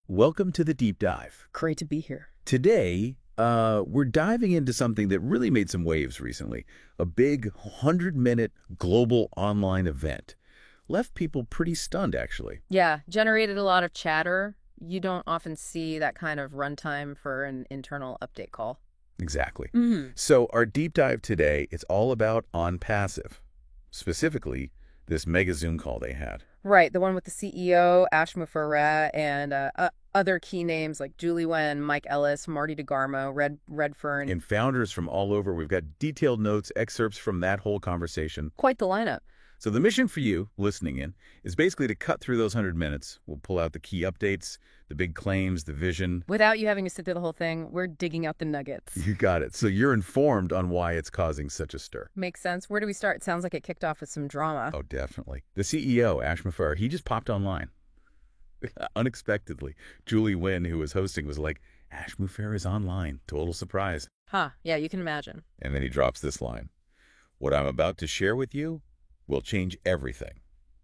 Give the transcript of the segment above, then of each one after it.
Welcome to the deep dive. Great to be here. Today, we're diving into something that really made some waves recently. A big 100-minute global online event. Left people pretty stunned, actually. Yeah, generated a lot of chatter. You don't often see that kind of runtime for an internal update call. Exactly. hmm So our deep dive today, it's all about OnPassive. Specifically, this mega Zoom call they had. Right, the one with the CEO, Ash Mufareh, and other key names like Julie Wen, Mike Ellis, Marty DeGarmo, Redfern. And founders from all over, we've got detailed notes, excerpts from that whole conversation. Quite the lineup. So the mission for you, listening in, is basically to cut through those 100 minutes. We'll pull out the key updates, the big claims, the vision. Without you having to sit through the whole thing, we're digging out the nuggets. You got it. So you're informed on why it's causing such a stir. Makes sense. Where do we start? It sounds like it kicked off with some drama. Oh, definitely. The CEO, Ash Mufareh, he just popped online. Unexpectedly. Julie Wen, who was hosting, was like, Ash Mufareh is online. Total surprise. Huh, yeah, you can imagine. And then he drops this line. What I'm about to share with you will change everything.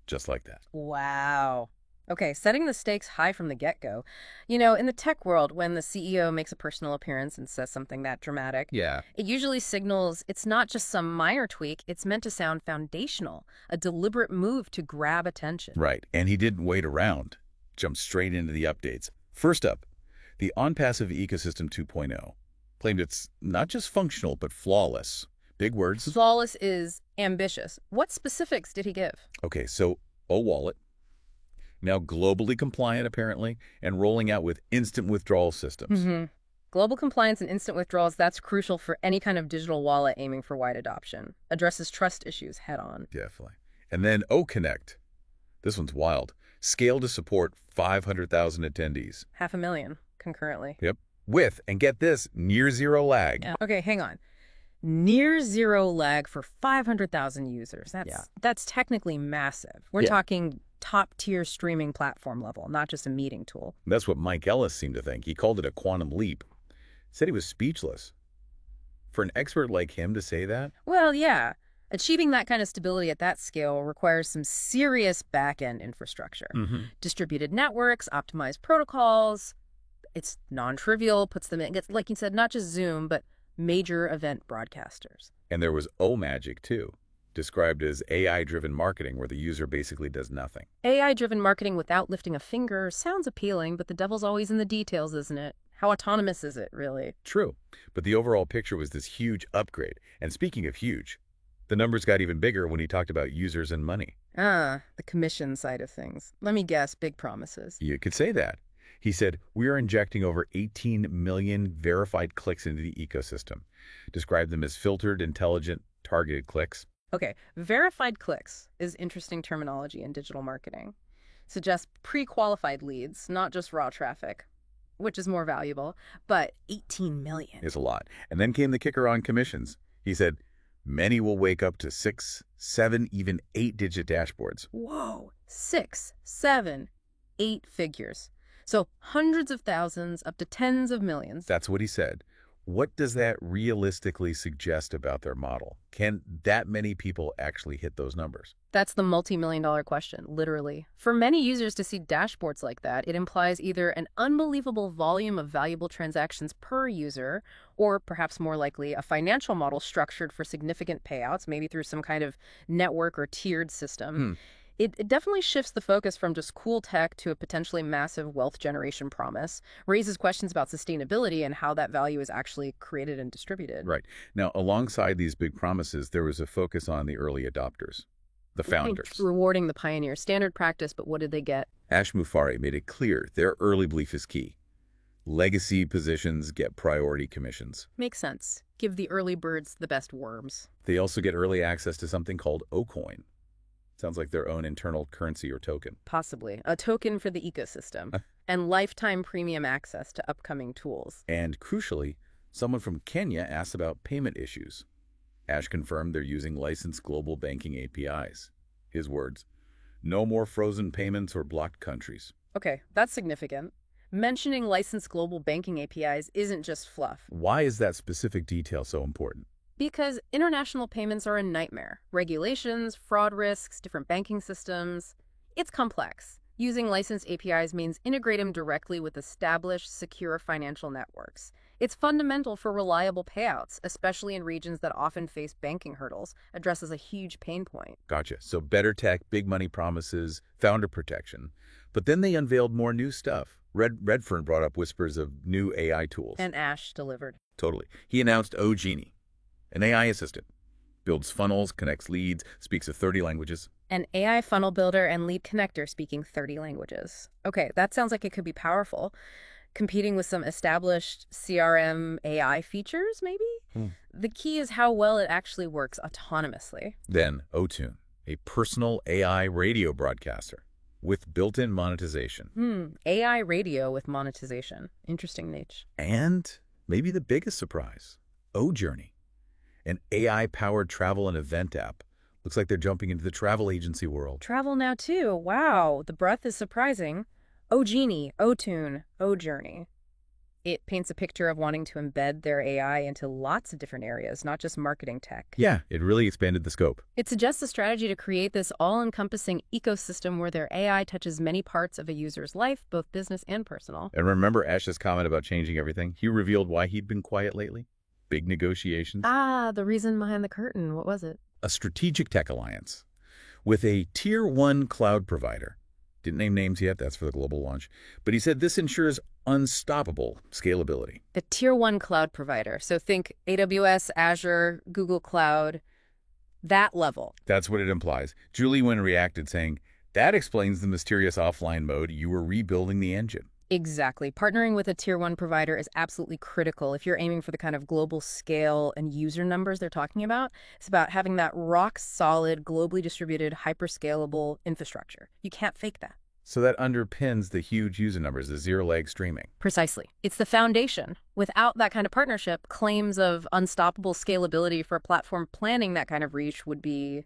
Just like that. Wow. Okay, setting the stakes high from the get-go. You know, in the tech world, when the CEO makes a personal appearance and says something that dramatic, Yeah. it usually signals it's not just some minor tweak, it's meant to sound foundational, a deliberate move to grab attention. Right. And he didn't wait around. Jumped straight into the updates. First up, the OnPassive Ecosystem 2.0 claimed it's not just functional, but flawless. Big words. Flawless is ambitious. What specifics did he give? Okay, so OWallet, now globally compliant apparently, and rolling out with instant withdrawal systems. Global compliance and instant withdrawals, that's crucial for any kind of digital wallet aiming for wide adoption. Addresses trust issues head on. Definitely. And then OConnect. This one's wild. Scale to support 500,000 attendees. 500,000 concurrently. Yep. With, and get this, near zero lag. Yeah. Okay, hang on. Near zero lag for 500,000 users. That's technically massive. We're talking top-tier streaming platform level, not just a meeting tool. That's what Mike Ellis seemed to think. He called it a quantum leap. Said he was speechless. For an expert like him to say that? Well, yeah. Achieving that kind of stability at that scale requires some serious back-end infrastructure. Distributed networks, optimized protocols. It's non-trivial, puts them in, like you said, not just Zoom, but major event broadcasters. And there was O-Magic, too, described as AI-driven marketing where the user basically does nothing. AI-driven marketing without lifting a finger sounds appealing, but the devil's always in the details, isn't it? How autonomous is it, really? True. But the overall picture was this huge upgrade. And speaking of huge, the numbers got even bigger when he talked about users and money. Ah, the commission side of things. Let me guess, big promises. You could say that. He said, we are injecting over 18 million verified clicks into the ecosystem. Described them as filtered, intelligent, targeted clicks. Okay, verified clicks is interesting terminology in digital marketing. Suggests pre-qualified leads, not just raw traffic, which is more valuable, but 18 million. Is a lot. And then came the kicker on commissions. He said, many will wake up to 6, 7, even 8-digit dashboards. Whoa, 6, 7, 8 figures. So hundreds of thousands up to tens of millions. That's what he said. What does that realistically suggest about their model? Can that many people actually hit those numbers? That's the multi-million-dollar question, literally. For many users to see dashboards like that, it implies either an unbelievable volume of valuable transactions per user, or perhaps more likely, a financial model structured for significant payouts, maybe through some kind of network or tiered system. It definitely shifts the focus from just cool tech to a potentially massive wealth generation promise, raises questions about sustainability and how that value is actually created and distributed. Right. Now, alongside these big promises, there was a focus on the early adopters, the founders. Rewarding the pioneer, standard practice, but what did they get? Ash Mufareh made it clear their early belief is key. Legacy positions get priority commissions. Makes sense. Give the early birds the best worms. They also get early access to something called OCoin. Sounds like their own internal currency or token. Possibly. A token for the ecosystem. And lifetime premium access to upcoming tools. And crucially, someone from Kenya asked about payment issues. Ash confirmed they're using licensed global banking APIs. His words, no more frozen payments or blocked countries. Okay, that's significant. Mentioning licensed global banking APIs isn't just fluff. Why is that specific detail so important? Because international payments are a nightmare. Regulations, fraud risks, different banking systems. It's complex. Using licensed APIs means integrate them directly with established, secure financial networks. It's fundamental for reliable payouts, especially in regions that often face banking hurdles, addresses a huge pain point. Gotcha. So better tech, big money promises, founder protection. But then they unveiled more new stuff. Redfern brought up whispers of new AI tools. And Ash delivered. Totally. He announced OGenie, an AI assistant. Builds funnels, connects leads, speaks of 30 languages. An AI funnel builder and lead connector speaking 30 languages. Okay, that sounds like it could be powerful. Competing with some established CRM AI features, maybe? The key is how well it actually works autonomously. Then Otune, a personal AI radio broadcaster with built-in monetization. AI radio with monetization. Interesting niche. And maybe the biggest surprise, OJourney, an AI-powered travel and event app. Looks like they're jumping into the travel agency world. Travel now too. Wow, the breadth is surprising. OGenie, Otune, OJourney. It paints a picture of wanting to embed their AI into lots of different areas, not just marketing tech. Yeah, it really expanded the scope. It suggests a strategy to create this all-encompassing ecosystem where their AI touches many parts of a user's life, both business and personal. And remember Ash's comment about changing everything? He revealed why he'd been quiet lately. Big negotiations. The reason behind the curtain. What was it? A strategic tech alliance with a Tier 1 cloud provider. Didn't name names yet, that's for the global launch. But he said this ensures unstoppable scalability. The Tier 1 cloud provider. So think AWS, Azure, Google Cloud, that level. That's what it implies. Julie Nguyen reacted saying, that explains the mysterious offline mode. You were rebuilding the engine. Exactly. Partnering with a Tier 1 provider is absolutely critical if you're aiming for the kind of global scale and user numbers they're talking about. It's about having that rock-solid, globally distributed, hyper-scalable infrastructure. You can't fake that. So that underpins the huge user numbers, the zero-leg streaming. Precisely. It's the foundation. Without that kind of partnership, claims of unstoppable scalability for a platform planning that kind of reach would be,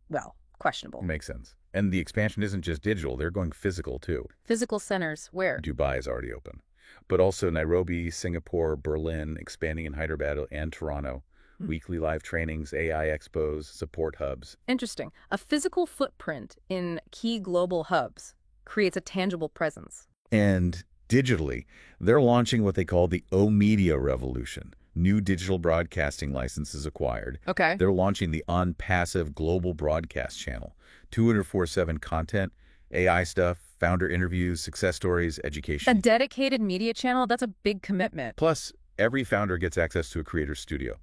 well, questionable. Makes sense. And the expansion isn't just digital, they're going physical too. Physical centers, where? Dubai is already open. But also Nairobi, Singapore, Berlin, expanding in Hyderabad and Toronto. Weekly live trainings, AI expos, support hubs. Interesting. A physical footprint in key global hubs creates a tangible presence. And digitally, they're launching what they call the O-Media revolution. New digital broadcasting licenses acquired. Okay. They're launching the OnPassive global broadcast channel. 24/7 content, AI stuff, founder interviews, success stories, education. A dedicated media channel, that's a big commitment. Plus, every founder gets access to a creator studio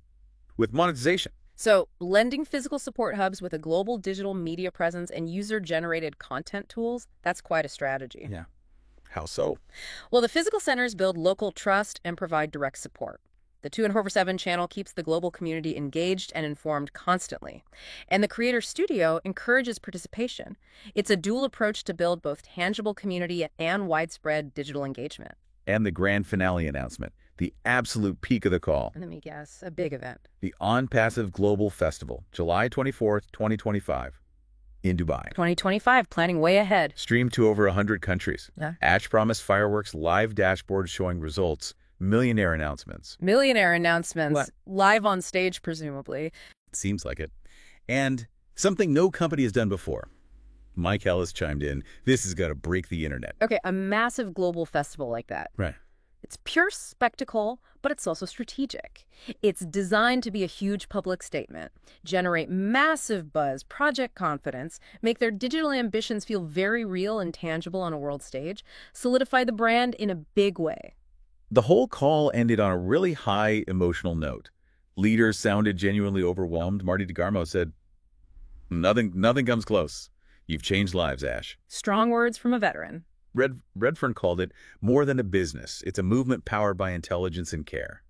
with monetization. So, blending physical support hubs with a global digital media presence and user-generated content tools, that's quite a strategy. Yeah. How so? Well, the physical centers build local trust and provide direct support. The 24/7 channel keeps the global community engaged and informed constantly. And the Creator Studio encourages participation. It's a dual approach to build both tangible community and widespread digital engagement. And the grand finale announcement, the absolute peak of the call. Let me guess, a big event. The OnPassive Global Festival, July 24th, 2025, in Dubai. 2025, planning way ahead. Streamed to over 100 countries. Yeah. Ash promised fireworks, live dashboards showing results, millionaire announcements. Millionaire announcements, What? live on stage, presumably. Seems like it. And something no company has done before. Mike Ellis chimed in, this has got to break the internet. Okay, a massive global festival like that. Right. It's pure spectacle, but it's also strategic. It's designed to be a huge public statement, generate massive buzz, project confidence, make their digital ambitions feel very real and tangible on a world stage, solidify the brand in a big way. The whole call ended on a really high emotional note. Leaders sounded genuinely overwhelmed. Marty DeGarmo said, nothing comes close. You've changed lives, Ash. Strong words from a veteran. Redfern called it more than a business. It's a movement powered by intelligence and care.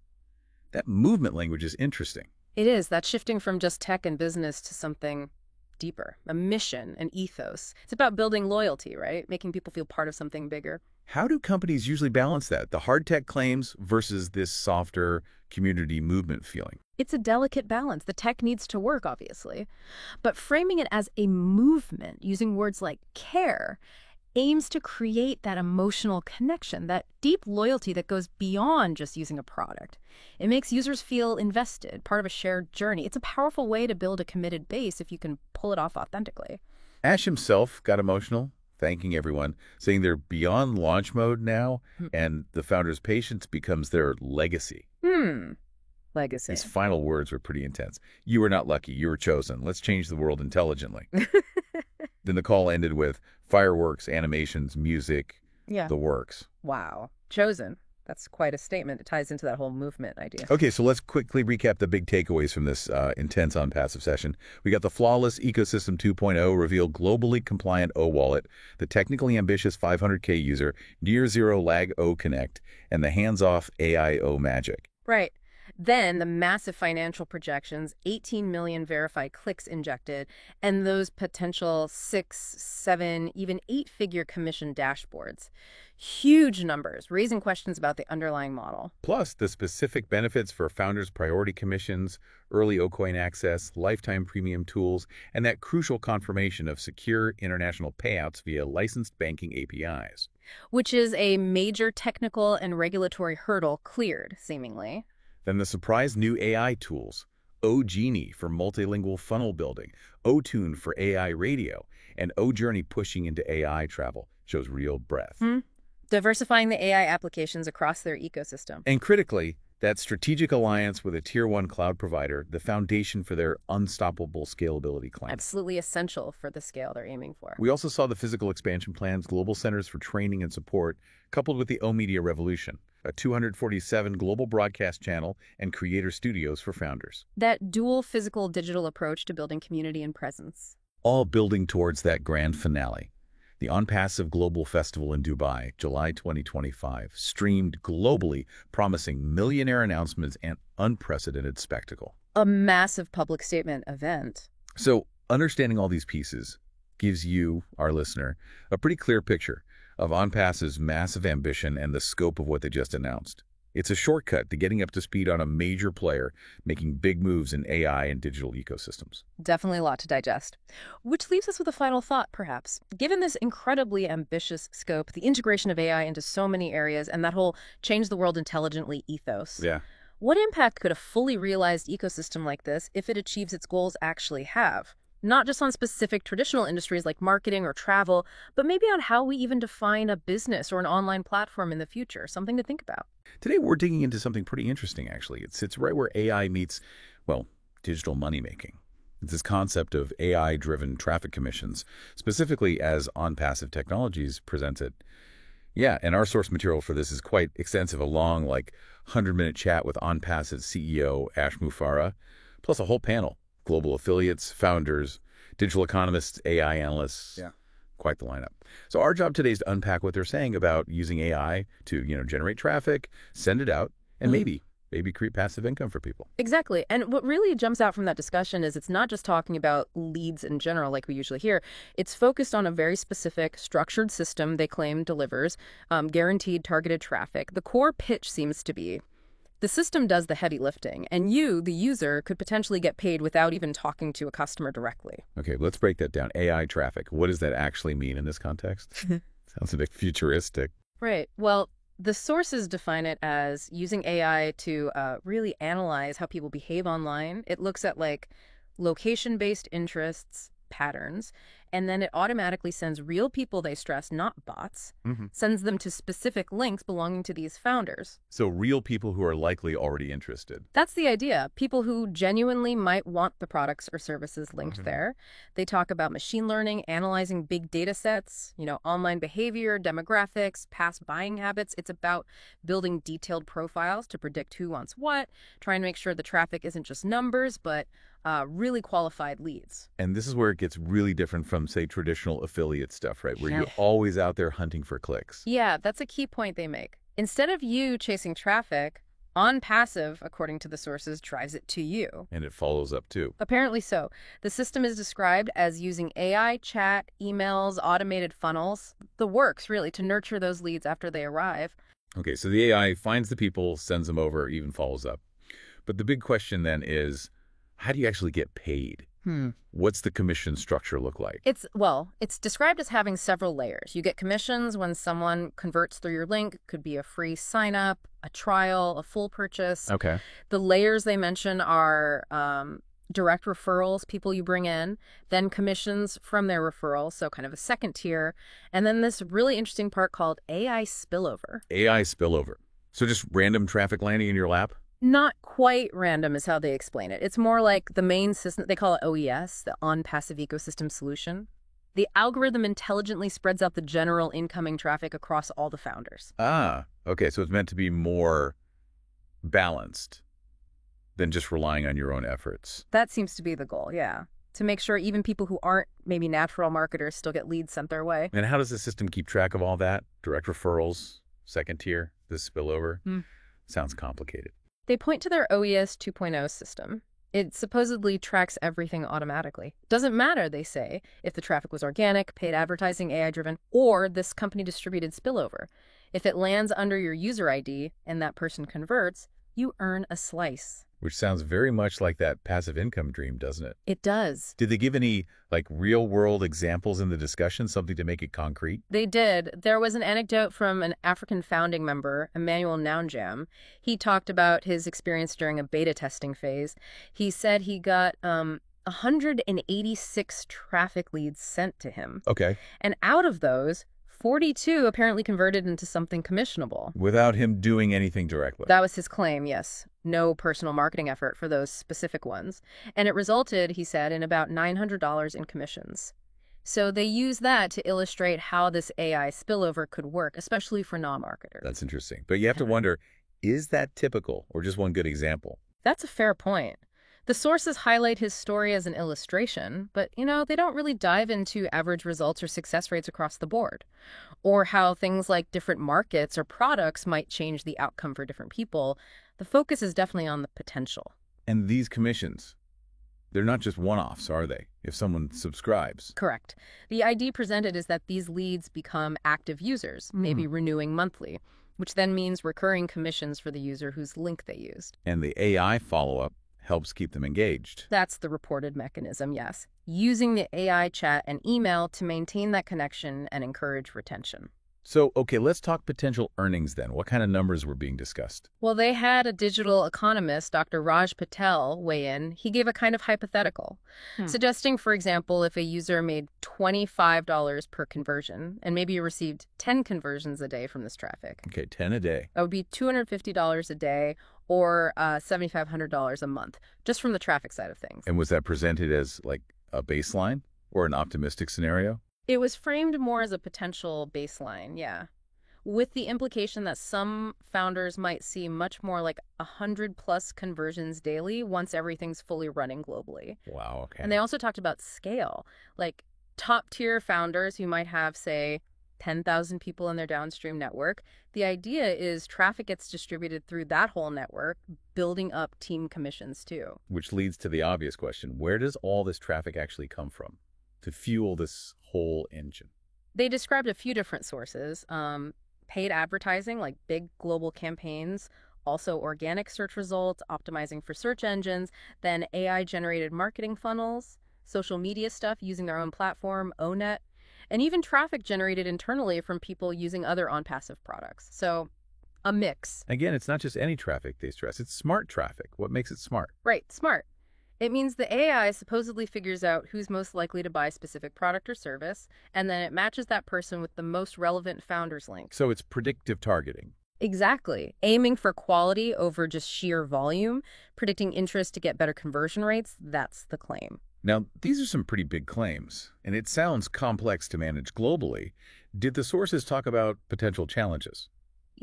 That movement language is interesting. It is. That's shifting from just tech and business to something deeper, a mission, an ethos. It's about building loyalty, right? Making people feel part of something bigger. How do companies usually balance that? The hard tech claims versus this softer community movement feeling? It's a delicate balance. The tech needs to work, obviously. But framing it as a movement, using words like care, aims to create that emotional connection, that deep loyalty that goes beyond just using a product. It makes users feel invested, part of a shared journey. It's a powerful way to build a committed base if you can pull it off authentically. Ash himself got emotional. thanking everyone, saying they're beyond launch mode now, and the founder's patience becomes their legacy. Legacy. His final words were pretty intense. "You were not lucky. You were chosen. Let's change the world intelligently." Then the call ended with fireworks, animations, music, Yeah. the works. Wow. Chosen. That's quite a statement. It ties into that whole movement idea. Okay, so let's quickly recap the big takeaways from this intense OnPassive session. We got the flawless ecosystem 2.0 reveal globally compliant O-Wallet, the technically ambitious 500K user, near zero lag O-Connect, and the hands-off AI O-Magic. Right. Then the massive financial projections, 18 million verified clicks injected, and those potential 6, 7, even 8-figure commission dashboards. Huge numbers, raising questions about the underlying model. Plus, the specific benefits for founders' priority commissions, early Ocoin access, lifetime premium tools, and that crucial confirmation of secure international payouts via licensed banking APIs. Which is a major technical and regulatory hurdle cleared, seemingly. Then the surprise new AI tools, OGenie for multilingual funnel building, OTune for AI radio, and OJourney pushing into AI travel shows real breadth. Diversifying the AI applications across their ecosystem. And critically, that strategic alliance with a Tier 1 cloud provider, the foundation for their unstoppable scalability claim. Absolutely essential for the scale they're aiming for. We also saw the physical expansion plans, global centers for training and support, coupled with the O-Media revolution, a 247 global broadcast channel and creator studios for founders. That dual physical-digital approach to building community and presence. All building towards that grand finale. The OnPassive Global Festival in Dubai, July 2025, streamed globally, promising millionaire announcements and unprecedented spectacle. A massive public statement event. So, understanding all these pieces gives you, our listener, a pretty clear picture of OnPassive's massive ambition and the scope of what they just announced. It's a shortcut to getting up to speed on a major player making big moves in AI and digital ecosystems. Definitely a lot to digest. Which leaves us with a final thought, perhaps. Given this incredibly ambitious scope, the integration of AI into so many areas, and that whole change the world intelligently ethos, what impact could a fully realized ecosystem like this, if it achieves its goals, actually have? Not just on specific traditional industries like marketing or travel, but maybe on how we even define a business or an online platform in the future. Something to think about. Today, we're digging into something pretty interesting, actually. It sits right where AI meets, well, digital money-making. It's this concept of AI-driven traffic commissions, specifically as OnPassive Technologies presents it. Yeah, and our source material for this is quite extensive, a long, 100-minute chat with OnPassive CEO Ash Mufareh, plus a whole panel. Global affiliates, founders, digital economists, AI analysts. Yeah. Quite the lineup. So our job today is to unpack what they're saying about using AI to, generate traffic, send it out, and maybe create passive income for people. Exactly. And what really jumps out from that discussion is it's not just talking about leads in general like we usually hear. It's focused on a very specific structured system they claim delivers guaranteed targeted traffic. The core pitch seems to be the system does the heavy lifting, and you, the user, could potentially get paid without even talking to a customer directly. Okay, let's break that down. AI traffic. What does that actually mean in this context? Sounds a bit futuristic. Right. Well, the sources define it as using AI to really analyze how people behave online. It looks at location-based interests, patterns, and then it automatically sends real people they stress, not bots, sends them to specific links belonging to these founders. So real people who are likely already interested. That's the idea. People who genuinely might want the products or services linked there. They talk about machine learning, analyzing big data sets, online behavior, demographics, past buying habits. It's about building detailed profiles to predict who wants what, trying to make sure the traffic isn't just numbers, but really qualified leads. And this is where it gets really different from, say, traditional affiliate stuff, right? Where you're always out there hunting for clicks. Yeah, that's a key point they make. Instead of you chasing traffic, OnPassive, according to the sources, drives it to you. And it follows up too. Apparently so. The system is described as using AI, chat, emails, automated funnels, the works, really, to nurture those leads after they arrive. Okay, so the AI finds the people, sends them over, even follows up. But the big question then is, how do you actually get paid? What's the commission structure look like? It's described as having several layers. You get commissions when someone converts through your link. Could be a free sign up, a trial, a full purchase. Okay. The layers they mention are direct referrals, people you bring in, then commissions from their referrals, so kind of a second tier, and then this really interesting part called AI spillover. AI spillover. So just random traffic landing in your lap? Not quite random is how they explain it. It's more like the main system, they call it OES, the on-passive ecosystem solution. The algorithm intelligently spreads out the general incoming traffic across all the founders. Ah, okay. So it's meant to be more balanced than just relying on your own efforts. That seems to be the goal, yeah. To make sure even people who aren't maybe natural marketers still get leads sent their way. And how does the system keep track of all that? Direct referrals, second tier, this spillover? Sounds complicated. They point to their OES 2.0 system. It supposedly tracks everything automatically. Doesn't matter, they say, if the traffic was organic, paid advertising, AI-driven, or this company-distributed spillover. If it lands under your user ID and that person converts, you earn a slice. Which sounds very much like that passive income dream, doesn't it? It does. Did they give any, real-world examples in the discussion, something to make it concrete? They did. There was an anecdote from an African founding member, Emmanuel Naunjam. He talked about his experience during a beta testing phase. He said he got 186 traffic leads sent to him. Okay. And out of those, 42 apparently converted into something commissionable. Without him doing anything directly? That was his claim, yes. No personal marketing effort for those specific ones. And it resulted, he said, in about $900 in commissions. So they used that to illustrate how this AI spillover could work, especially for non-marketers. That's interesting. But you have to wonder, is that typical or just one good example? That's a fair point. The sources highlight his story as an illustration, but, they don't really dive into average results or success rates across the board, or how things like different markets or products might change the outcome for different people. The focus is definitely on the potential. And these commissions, they're not just one-offs, are they? If someone subscribes. Correct. The idea presented is that these leads become active users, maybe renewing monthly, which then means recurring commissions for the user whose link they used. And the AI follow-up helps keep them engaged. That's the reported mechanism, yes. Using the AI chat and email to maintain that connection and encourage retention. So, okay, let's talk potential earnings then. What kind of numbers were being discussed? Well, they had a digital economist, Dr. Raj Patel, weigh in. He gave a kind of hypothetical, suggesting, for example, if a user made $25 per conversion and maybe received 10 conversions a day from this traffic. Okay, 10 a day. That would be $250 a day or $7,500 a month, just from the traffic side of things. And was that presented as a baseline or an optimistic scenario? It was framed more as a potential baseline, yeah, with the implication that some founders might see much more like 100+ conversions daily once everything's fully running globally. Wow, okay. And they also talked about scale, like top-tier founders who might have, say, 10,000 people in their downstream network. The idea is traffic gets distributed through that whole network, building up team commissions too. Which leads to the obvious question, where does all this traffic actually come from to fuel this whole engine? They described a few different sources. Paid advertising, like big global campaigns, also organic search results, optimizing for search engines, then AI-generated marketing funnels, social media stuff using their own platform, ONET, and even traffic generated internally from people using other on-passive products. So a mix. Again, it's not just any traffic they stress. It's smart traffic. What makes it smart? Right, smart. It means the AI supposedly figures out who's most likely to buy a specific product or service, and then it matches that person with the most relevant founder's link. So it's predictive targeting. Exactly. Aiming for quality over just sheer volume, predicting interest to get better conversion rates, that's the claim. Now, these are some pretty big claims, and it sounds complex to manage globally. Did the sources talk about potential challenges?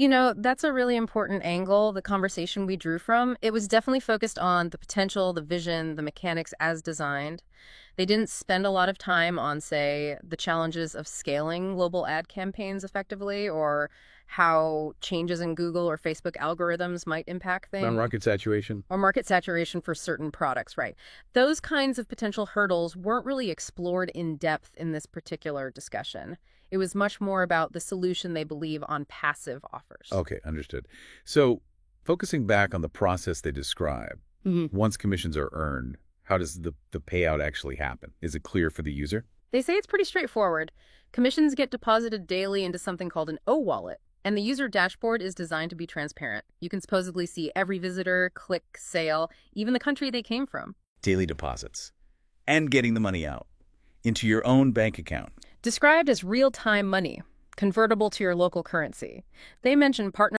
That's a really important angle, the conversation we drew from. It was definitely focused on the potential, the vision, the mechanics as designed. They didn't spend a lot of time on, say, the challenges of scaling global ad campaigns effectively or how changes in Google or Facebook algorithms might impact things. On market saturation? Or market saturation for certain products, right. Those kinds of potential hurdles weren't really explored in depth in this particular discussion. It was much more about the solution they believe on passive offers. Okay, understood. So focusing back on the process they describe, once commissions are earned, how does the payout actually happen? Is it clear for the user? They say it's pretty straightforward. Commissions get deposited daily into something called an O-wallet, and the user dashboard is designed to be transparent. You can supposedly see every visitor, click, sale, even the country they came from. daily deposits, and getting the money out into your own bank account. Described as real-time money, convertible to your local currency. They mention partner